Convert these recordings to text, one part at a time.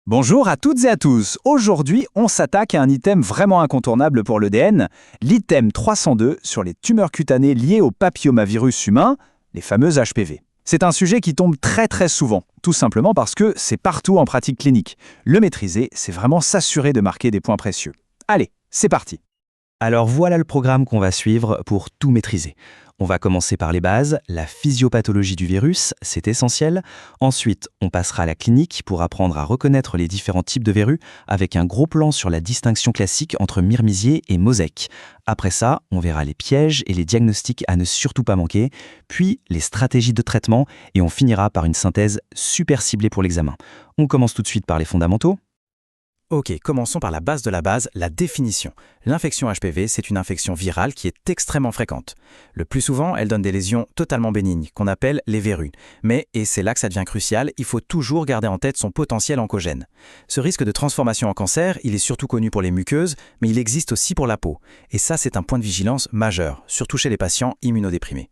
Bonjour à toutes et à tous. Aujourd'hui, on s'attaque à un item vraiment incontournable pour l'EDN, l'item 302 sur les tumeurs cutanées liées au papillomavirus humain, les fameuses HPV. C'est un sujet qui tombe très souvent, tout simplement parce que c'est partout en pratique clinique. Le maîtriser, c'est vraiment s'assurer de marquer des points précieux. Allez, c'est parti. Alors voilà le programme qu'on va suivre pour tout maîtriser. On va commencer par les bases, la physiopathologie du virus, c'est essentiel. Ensuite, on passera à la clinique pour apprendre à reconnaître les différents types de verrues avec un gros plan sur la distinction classique entre myrmésier et mosaïque. Après ça, on verra les pièges et les diagnostics à ne surtout pas manquer, puis les stratégies de traitement et on finira par une synthèse super ciblée pour l'examen. On commence tout de suite par les fondamentaux. Ok, commençons par la base de la base, la définition. L'infection HPV, c'est une infection virale qui est extrêmement fréquente. Le plus souvent, elle donne des lésions totalement bénignes, qu'on appelle les verrues. Mais, et c'est là que ça devient crucial, il faut toujours garder en tête son potentiel oncogène. Ce risque de transformation en cancer, il est surtout connu pour les muqueuses, mais il existe aussi pour la peau. Et ça, c'est un point de vigilance majeur, surtout chez les patients immunodéprimés.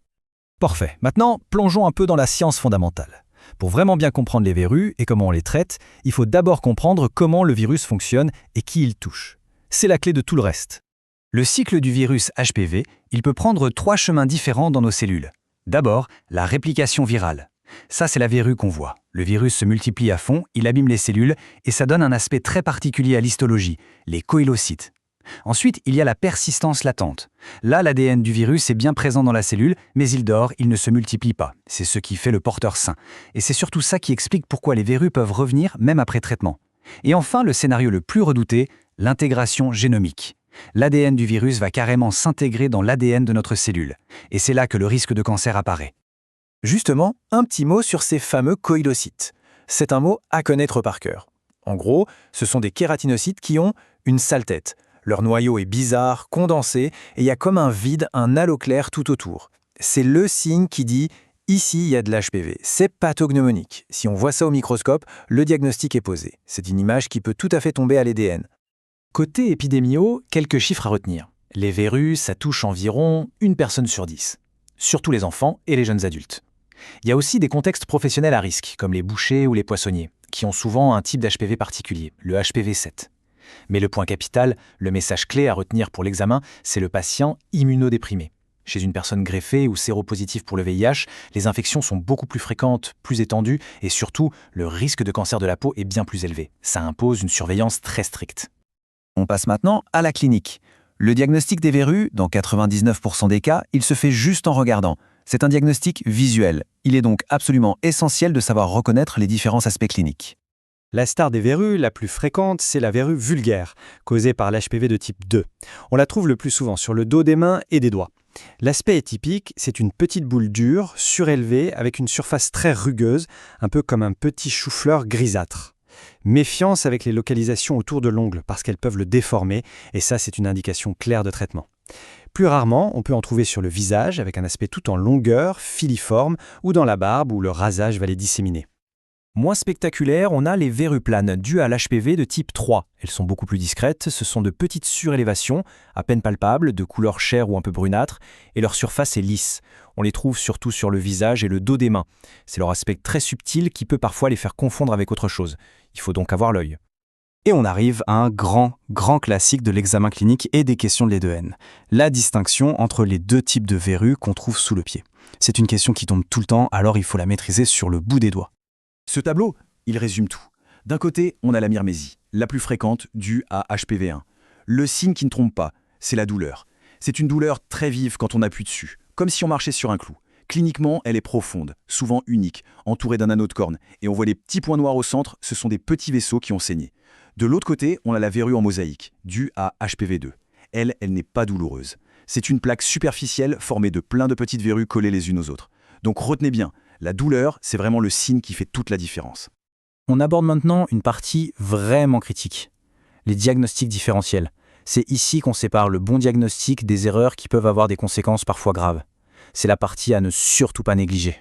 Parfait. Maintenant, plongeons un peu dans la science fondamentale. Pour vraiment bien comprendre les verrues et comment on les traite, il faut d'abord comprendre comment le virus fonctionne et qui il touche. C'est la clé de tout le reste. Le cycle du virus HPV, il peut prendre 3 chemins différents dans nos cellules. D'abord, la réplication virale. Ça, c'est la verrue qu'on voit. Le virus se multiplie à fond, il abîme les cellules et ça donne un aspect très particulier à l'histologie, les coïlocytes. Ensuite, il y a la persistance latente. Là, l'ADN du virus est bien présent dans la cellule, mais il dort, il ne se multiplie pas. C'est ce qui fait le porteur sain. Et c'est surtout ça qui explique pourquoi les verrues peuvent revenir même après traitement. Et enfin, le scénario le plus redouté, l'intégration génomique. L'ADN du virus va carrément s'intégrer dans l'ADN de notre cellule. Et c'est là que le risque de cancer apparaît. Justement, un petit mot sur ces fameux coïlocytes. C'est un mot à connaître par cœur. En gros, ce sont des kératinocytes qui ont une sale tête. Leur noyau est bizarre, condensé, et il y a comme un vide, un halo clair tout autour. C'est le signe qui dit « ici, il y a de l'HPV ». C'est pathognomonique. Si on voit ça au microscope, le diagnostic est posé. C'est une image qui peut tout à fait tomber à l'ADN. Côté épidémio, quelques chiffres à retenir. Les verrues, ça touche environ 1 personne sur 10. Surtout les enfants et les jeunes adultes. Il y a aussi des contextes professionnels à risque, comme les bouchers ou les poissonniers, qui ont souvent un type d'HPV particulier, le HPV 7. Mais le point capital, le message clé à retenir pour l'examen, c'est le patient immunodéprimé. Chez une personne greffée ou séropositive pour le VIH, les infections sont beaucoup plus fréquentes, plus étendues et surtout, le risque de cancer de la peau est bien plus élevé. Ça impose une surveillance très stricte. On passe maintenant à la clinique. Le diagnostic des verrues, dans 99% des cas, il se fait juste en regardant. C'est un diagnostic visuel. Il est donc absolument essentiel de savoir reconnaître les différents aspects cliniques. La star des verrues la plus fréquente, c'est la verrue vulgaire, causée par l'HPV de type 2. On la trouve le plus souvent sur le dos des mains et des doigts. L'aspect est typique, c'est une petite boule dure, surélevée, avec une surface très rugueuse, un peu comme un petit chou-fleur grisâtre. Méfiance avec les localisations autour de l'ongle, parce qu'elles peuvent le déformer, et ça c'est une indication claire de traitement. Plus rarement, on peut en trouver sur le visage, avec un aspect tout en longueur, filiforme, ou dans la barbe, où le rasage va les disséminer. Moins spectaculaire, on a les verrues planes, dues à l'HPV de type 3. Elles sont beaucoup plus discrètes, ce sont de petites surélévations, à peine palpables, de couleur chair ou un peu brunâtre, et leur surface est lisse. On les trouve surtout sur le visage et le dos des mains. C'est leur aspect très subtil qui peut parfois les faire confondre avec autre chose. Il faut donc avoir l'œil. Et on arrive à un grand classique de l'examen clinique et des questions de l'EDN. La distinction entre les 2 types de verrues qu'on trouve sous le pied. C'est une question qui tombe tout le temps, alors il faut la maîtriser sur le bout des doigts. Ce tableau, il résume tout. D'un côté, on a la myrmésie, la plus fréquente due à HPV1. Le signe qui ne trompe pas, c'est la douleur. C'est une douleur très vive quand on appuie dessus, comme si on marchait sur un clou. Cliniquement, elle est profonde, souvent unique, entourée d'un anneau de corne. Et on voit les petits points noirs au centre, ce sont des petits vaisseaux qui ont saigné. De l'autre côté, on a la verrue en mosaïque, due à HPV2. Elle n'est pas douloureuse. C'est une plaque superficielle formée de plein de petites verrues collées les unes aux autres. Donc retenez bien, la douleur, c'est vraiment le signe qui fait toute la différence. On aborde maintenant une partie vraiment critique. Les diagnostics différentiels. C'est ici qu'on sépare le bon diagnostic des erreurs qui peuvent avoir des conséquences parfois graves. C'est la partie à ne surtout pas négliger.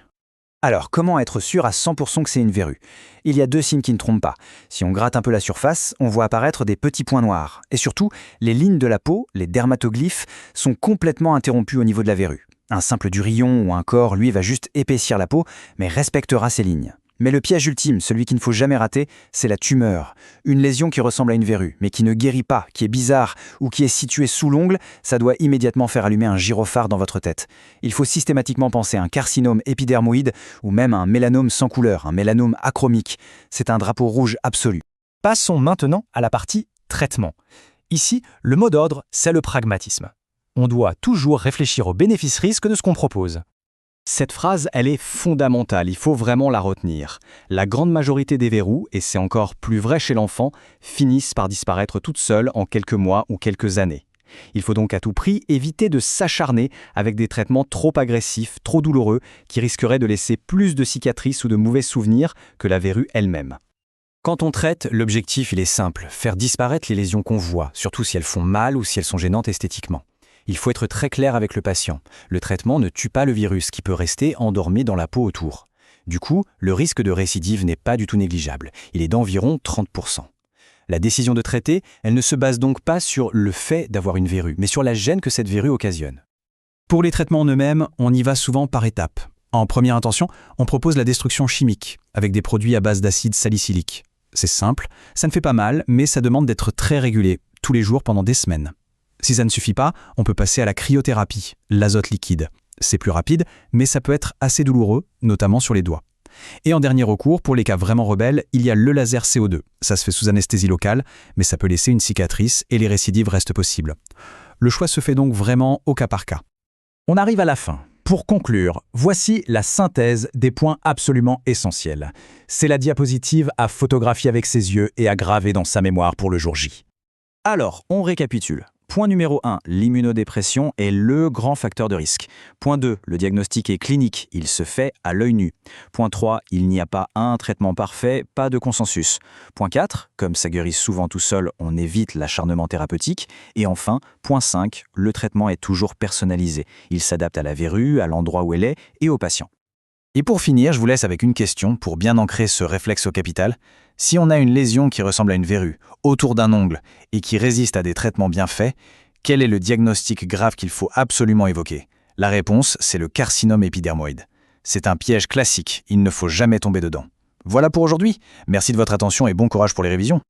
Alors, comment être sûr à 100% que c'est une verrue? Il y a 2 signes qui ne trompent pas. Si on gratte un peu la surface, on voit apparaître des petits points noirs. Et surtout, les lignes de la peau, les dermatoglyphes, sont complètement interrompues au niveau de la verrue. Un simple durillon ou un corps, lui, va juste épaissir la peau, mais respectera ces lignes. Mais le piège ultime, celui qu'il ne faut jamais rater, c'est la tumeur. Une lésion qui ressemble à une verrue, mais qui ne guérit pas, qui est bizarre ou qui est située sous l'ongle, ça doit immédiatement faire allumer un gyrophare dans votre tête. Il faut systématiquement penser à un carcinome épidermoïde ou même à un mélanome sans couleur, un mélanome achromique. C'est un drapeau rouge absolu. Passons maintenant à la partie traitement. Ici, le mot d'ordre, c'est le pragmatisme. On doit toujours réfléchir aux bénéfices-risques de ce qu'on propose. Cette phrase, elle est fondamentale, il faut vraiment la retenir. La grande majorité des verrous, et c'est encore plus vrai chez l'enfant, finissent par disparaître toutes seules en quelques mois ou quelques années. Il faut donc à tout prix éviter de s'acharner avec des traitements trop agressifs, trop douloureux, qui risqueraient de laisser plus de cicatrices ou de mauvais souvenirs que la verrue elle-même. Quand on traite, l'objectif il est simple, faire disparaître les lésions qu'on voit, surtout si elles font mal ou si elles sont gênantes esthétiquement. Il faut être très clair avec le patient. Le traitement ne tue pas le virus qui peut rester endormi dans la peau autour. Du coup, le risque de récidive n'est pas du tout négligeable. Il est d'environ 30%. La décision de traiter, elle ne se base donc pas sur le fait d'avoir une verrue, mais sur la gêne que cette verrue occasionne. Pour les traitements en eux-mêmes, on y va souvent par étapes. En première intention, on propose la destruction chimique, avec des produits à base d'acide salicylique. C'est simple, ça ne fait pas mal, mais ça demande d'être très régulé, tous les jours pendant des semaines. Si ça ne suffit pas, on peut passer à la cryothérapie, l'azote liquide. C'est plus rapide, mais ça peut être assez douloureux, notamment sur les doigts. Et en dernier recours, pour les cas vraiment rebelles, il y a le laser CO2. Ça se fait sous anesthésie locale, mais ça peut laisser une cicatrice et les récidives restent possibles. Le choix se fait donc vraiment au cas par cas. On arrive à la fin. Pour conclure, voici la synthèse des points absolument essentiels. C'est la diapositive à photographier avec ses yeux et à graver dans sa mémoire pour le jour J. Alors, on récapitule. Point numéro 1, l'immunodépression est le grand facteur de risque. Point 2, le diagnostic est clinique, il se fait à l'œil nu. Point 3, il n'y a pas un traitement parfait, pas de consensus. Point 4, comme ça guérit souvent tout seul, on évite l'acharnement thérapeutique. Et enfin, point 5, le traitement est toujours personnalisé. Il s'adapte à la verrue, à l'endroit où elle est et au patient. Et pour finir, je vous laisse avec une question pour bien ancrer ce réflexe au capital. Si on a une lésion qui ressemble à une verrue, autour d'un ongle, et qui résiste à des traitements bien faits, quel est le diagnostic grave qu'il faut absolument évoquer? La réponse, c'est le carcinome épidermoïde. C'est un piège classique, il ne faut jamais tomber dedans. Voilà pour aujourd'hui. Merci de votre attention et bon courage pour les révisions.